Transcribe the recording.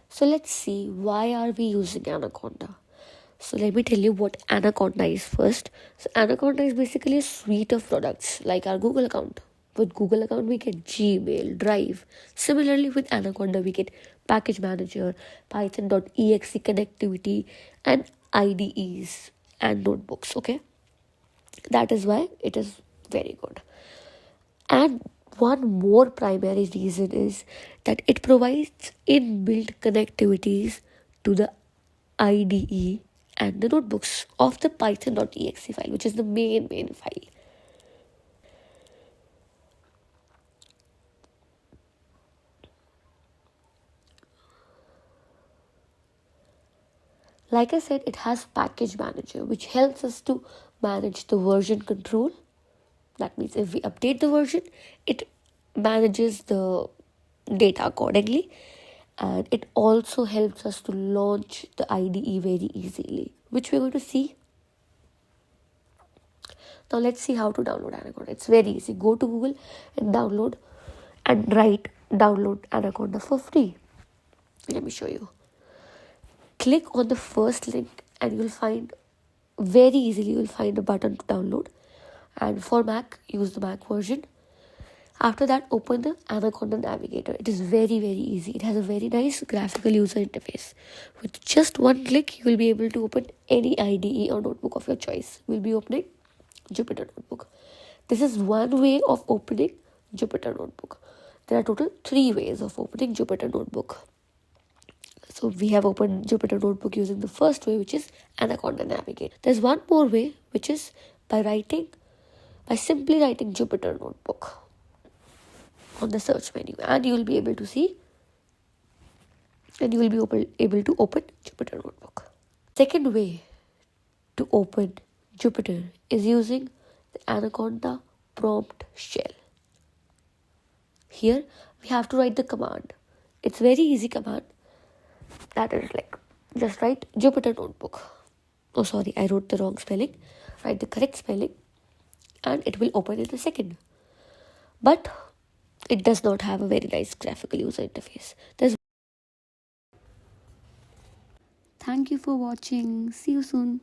So let's see, why are we using Anaconda? So let me tell you what Anaconda is first. So Anaconda is basically a suite of products like our Google account. With Google account we get Gmail, Drive. Similarly with Anaconda we get package manager, python.exe connectivity and IDEs and notebooks. Okay, that is why it is very good. And one more primary reason is that it provides inbuilt connectivities to the IDE and the notebooks of the python.exe file, which is the main file. Like I said, it has package manager, which helps us to manage the version control. That means if we update the version, it manages the data accordingly. And it also helps us to launch the IDE very easily, which we're going to see. Now let's see how to download Anaconda. It's very easy. Go to Google and write download Anaconda for free. Let me show you. Click on the first link and you'll find very easily you'll find a button to download. And for Mac, use the Mac version. After that, open the Anaconda navigator. It is very easy. It has a very nice graphical user interface. With just one click, you will be able to open any IDE or notebook of your choice. We'll be opening Jupyter Notebook. This is one way of opening Jupyter Notebook. There are total 3 ways of opening Jupyter Notebook. So we have opened Jupyter Notebook using the first way, which is Anaconda Navigator. There's one more way, which is by simply writing Jupyter Notebook on the search menu, and you will be able to see, and you will be able to open Jupyter Notebook. Second way to open Jupyter is using the Anaconda prompt shell. Here we have to write the command. It's very easy command. That is like, just write Jupyter Notebook. Oh sorry, I wrote the wrong spelling. Write the correct spelling and it will open in a second. But it does not have a very nice graphical user interface. Thank you for watching. See you soon.